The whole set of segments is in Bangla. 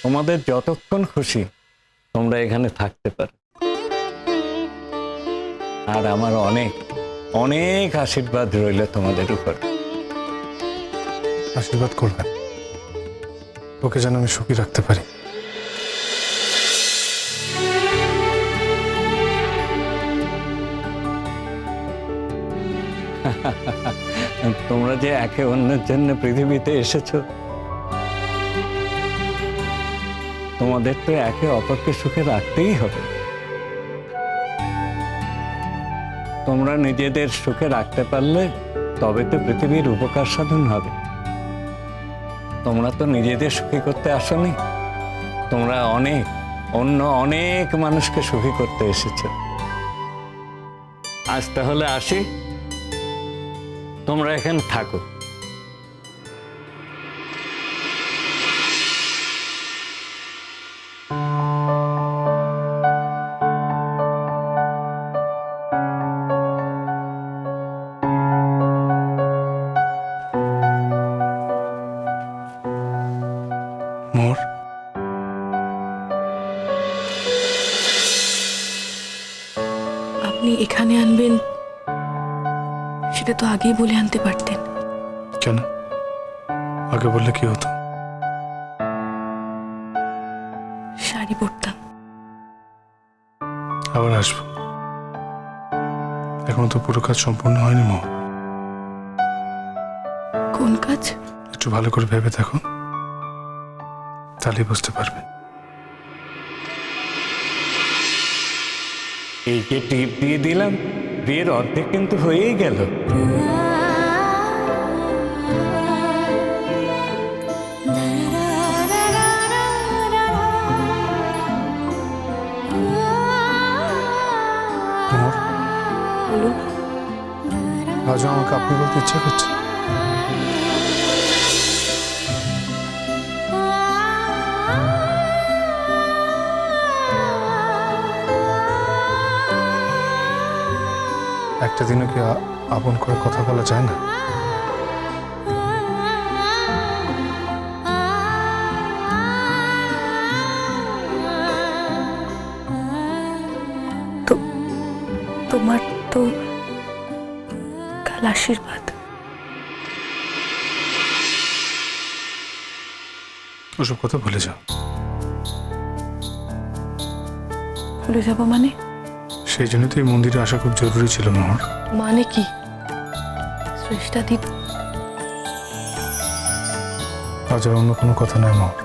তোমাদের যতক্ষণ খুশি তোমরা এখানে থাকতে পারো। আর আমার অনেক অনেক আশীর্বাদ রইল তোমাদের উপর। আশীর্বাদ করবেন, ওকে যেন আমি সুখী রাখতে পারি। তোমরা যে একে অন্যের জন্য পৃথিবীতে এসেছো, তোমাদের তো একে অপরকে সুখে রাখতেই হবে। তোমরা নিজেদের সুখে রাখতে পারলে তবে তো পৃথিবীর উপকার সাধন হবে। তোমরা তো নিজেদের সুখী করতে আসোনি, তোমরা অনেক মানুষকে সুখী করতে এসেছো। আজ তাহলে আসি, তোমরা এখানে থাকো। মোর, আপনি এখানে আনবেন সেটা তো আগেই বলে আনতে পারতেন। কেন? আগে বললে কি হতো? শাড়ি পরতাম। আবার আসবো। এখনো তো পুরো কাজ সম্পূর্ণ হয়নি মোর। কোন কাজ? একটু ভালো করে ভেবে দেখো, তাহলেই বুঝতে পারবে। এই যে টিপ দিয়ে দিলাম, বিয়ের অর্ধেক কিন্তু হয়েই গেল। মোর, বলুন। আজও আমাকে আপনি বলতে ইচ্ছা করছে? একটা দিনও কি আপন করে কথা বলা যায় না? তোমার তো কাল আশীর্বাদ। ওসব কথা ভুলে যাও। ভুলে যাব মানে? সেই জন্য তো এই মন্দিরে আসা খুব জরুরি ছিল মোহর। মানে কি? শ্রেষ্ঠাদীপ আজ আর অন্য কোনো কথা নয় মোহর,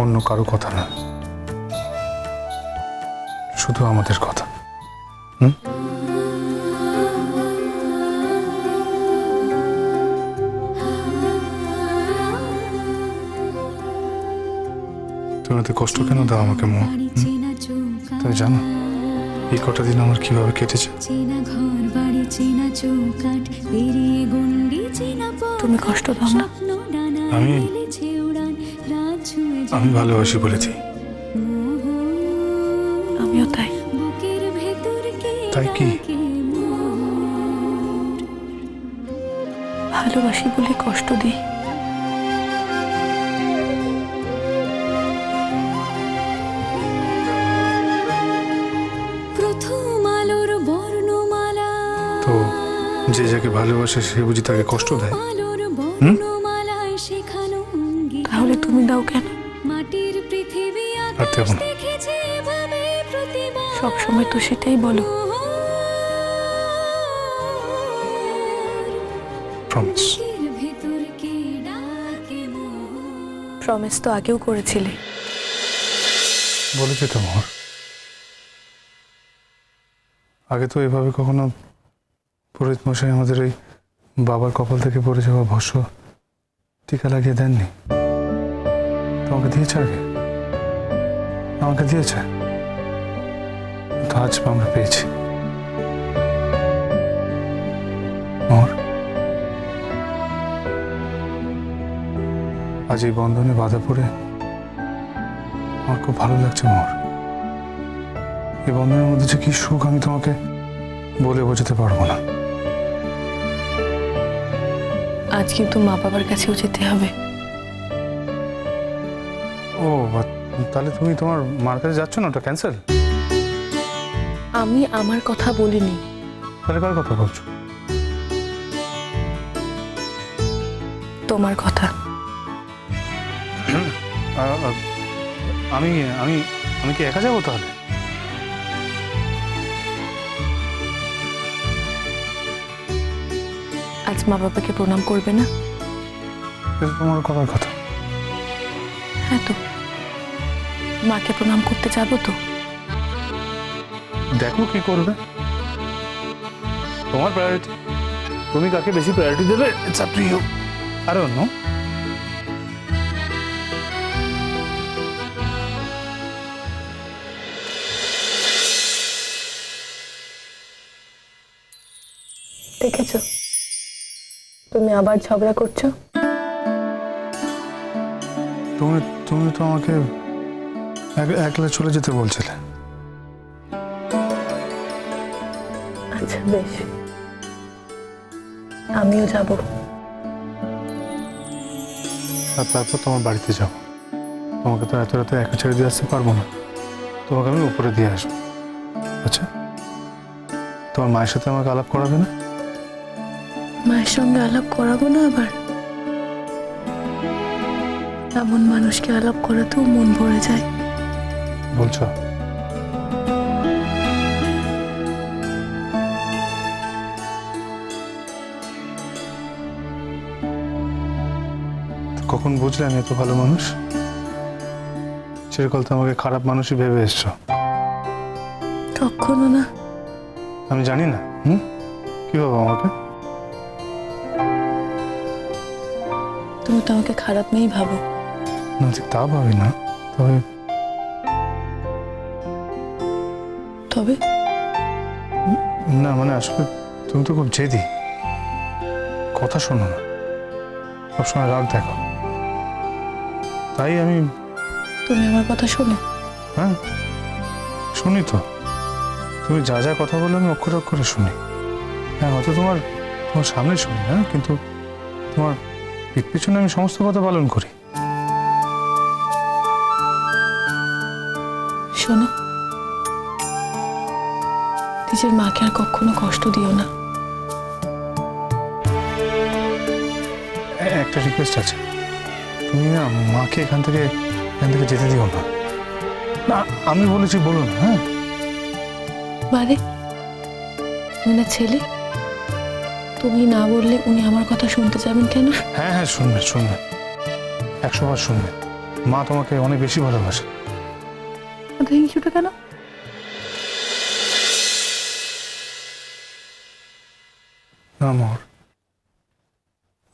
অন্য কারো কথা না, শুধু আমাদের কথা। তুমি এত কষ্ট কেন দাও আমাকে মোহর? তুমি জানো এই কটা দিন আমার কিভাবে কেটেছে? তুমি কষ্ট দাও না। আমি ভালোবাসি বলেছি। আমিও তাই। তাই কি? ভালোবাসি বলে কষ্ট দিই। তো যে যাকে ভালোবাসে সে বুঝি তাকে কষ্ট দেয়? তাহলে তুমি দাও কেন? আর দেব না। সবসময় তো সেটাই বলো। প্রমিস। প্রমিস তো আগেও করেছিলে। বলেছি তো মোহর, আগে তো এভাবে কখনো পুরোহিত মশাই আমাদের ওই বাবার কপাল থেকে পড়ে যাওয়া ভস্য টিকা লাগিয়ে দেননি। তোমাকে দিয়েছে আগে? আমাকে দিয়েছে তো আজ আমরা পেয়েছি। মোহর, আজ এই বন্ধনে বাধা পড়ে আমার খুব ভালো লাগছে মোহর। এই বন্ধনের মধ্যে যে কি সুখ আমি তোমাকে বলে বোঝাতে পারবো না। আজ কিন্তু মা বাবার কাছেও যেতে হবে। ও তাহলে তুমি তোমার মার কাছে যাচ্ছ না, ওটা ক্যান্সেল? আমি আমার কথা বলিনি, তাহলে কার কথা বলছো? তোমার কথা। আমি আমি আমি কি একা যাবো তাহলে? আজ মা বাবাকে প্রণাম করবে না? এটা তোমার কথার কথা। হ্যাঁ তো, মাকে প্রণাম করতে যাবো তো। দেখো কি করবে, তোমার প্রায়োরিটি। তুমি কাকে বেশি প্রায়োরিটি দেবে, it's up to you. I don't know. দেখেছো, তুমি আবার ঝগড়া করছো। তুমি তুমি তো আমাকে একলা চলে যেতে বলছিলে। আচ্ছা বেশ, আমিও যাব। আর তারপর তোমার বাড়িতে যাবো। তোমাকে তো এত রাতে একা ছেড়ে দিয়ে আসতে পারবো না, তোমাকে আমি উপরে দিয়ে আসবো। আচ্ছা, তোমার মায়ের সাথে আমাকে আলাপ করাবে না? মায়ের সঙ্গে আলাপ করাবো না আবার? এমন মানুষকে আলাপ করাতেও মন ভরে যায়। বলছো? কখন বুঝলে আমি এত ভালো মানুষ? চিরকাল তো আমাকে খারাপ মানুষই ভেবে এসছো। কখনো না। আমি জানি না। কি ভাবো আমাকে? তুমি তো আমাকে খারাপ মেয়েই ভাবো। না, ঠিক তা ভাবি না। তবে তবে না, মানে আসলে তুমি তো খুব জেদি, কথা শোনো না, সবসময় রাগ দেখো। তাই আমি। তুমি আমার কথা শোনো? হ্যাঁ, শুনি তো। তুমি যা যা কথা বলো আমি অক্ষরে অক্ষরে শুনি। হ্যাঁ, হয়তো তোমার তোমার সামনে শুনি না, কিন্তু তোমার পিঠ পিছনে আমি সমস্ত কথা পালন করি। শোনো, নিজের মাকে আর কখনো কষ্ট দিও না। একটা রিকোয়েস্ট আছে, তুমি না মাকে এখান থেকে যেতে দিও না। না, আমি বলেছি বলো না। হ্যাঁ, বারে, তুমি না ছেলে, তুমি না বললে উনি আমার কথা শুনতে যাবেন কেন? হ্যাঁ হ্যাঁ, শুনবে শুনবে, 100 বার শুনবে। মা তোমাকে অনেক বেশি ভালোবাসে। হিংসুটা কেন? না মোর,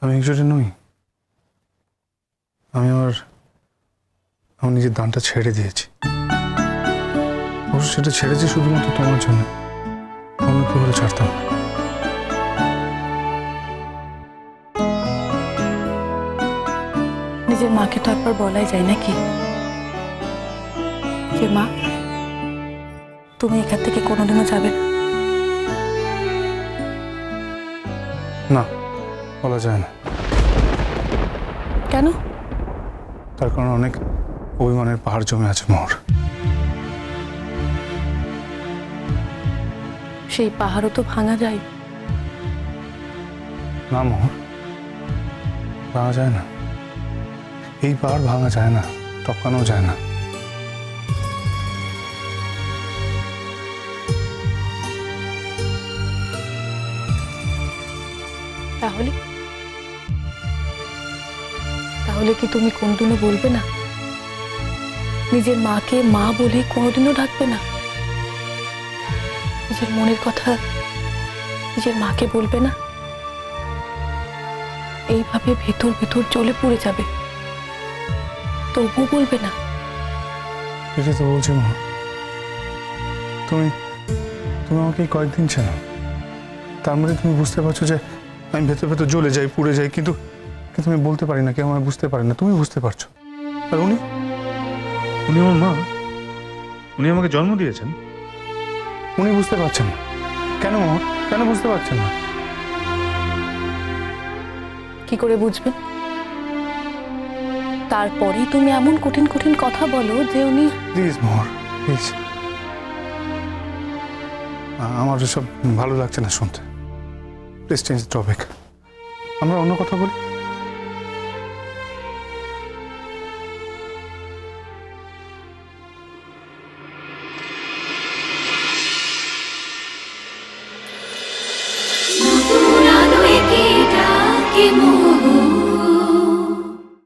আমি হিংসুটে নই। আমি আমার নিজের দানটা ছেড়ে দিয়েছি। অবশ্য সেটা ছেড়েছি শুধুমাত্র তোমার জন্য, অন্য কেউ হলে ছাড়তাম না। নিজের মাকে তো একবার বলাই যায় নাকি যে মা, তুমি এখান থেকে কোনোদিনও যাবে না? না, বলা যায় না। কেন? তার কারণ অনেক অভিমানের পাহাড় জমে আছে মোহর। সেই পাহাড়ও তো ভাঙা যায়। না মোহর, ভাঙা যায় না। এই পাহাড় ভাঙা যায় না, টপকানো যায় না। তাহলে তাহলে কি তুমি কোনোদিনও বলবে না? নিজের মাকে মা বলে কোনোদিনও ডাকবে না? নিজের মনের কথা নিজের মাকে বলবে না? এইভাবে ভেতর ভেতর জ্বলে পুড়ে যাবে, তবুও বলবে না? এটা তো বলছি মা, তুমি তুমি আমাকে এই কয়েকদিন চেনো, তার মধ্যে তুমি বুঝতে পারছো যে আমি ভেতর ভেতর জ্বলে যাই, পুড়ে যাই, কিন্তু কিন্তু আমি বলতে পারি না, কেউ আমায় বুঝতে পারে না। তুমি বুঝতে পারছো। আর উনি আমার মা, উনি আমাকে জন্ম দিয়েছেন, উনি বুঝতে পারছেন না। কেন মা, কেন বুঝতে পারছেন না? কি করে বুঝবেন? তারপরেই তুমি এমন কঠিন কঠিন কথা বলো যে উনি। Please Mohor, please. আমার এসব ভালো লাগছে না শুনতে। প্লিজ চেঞ্জ টপিক, আমরা অন্য কথা বলি।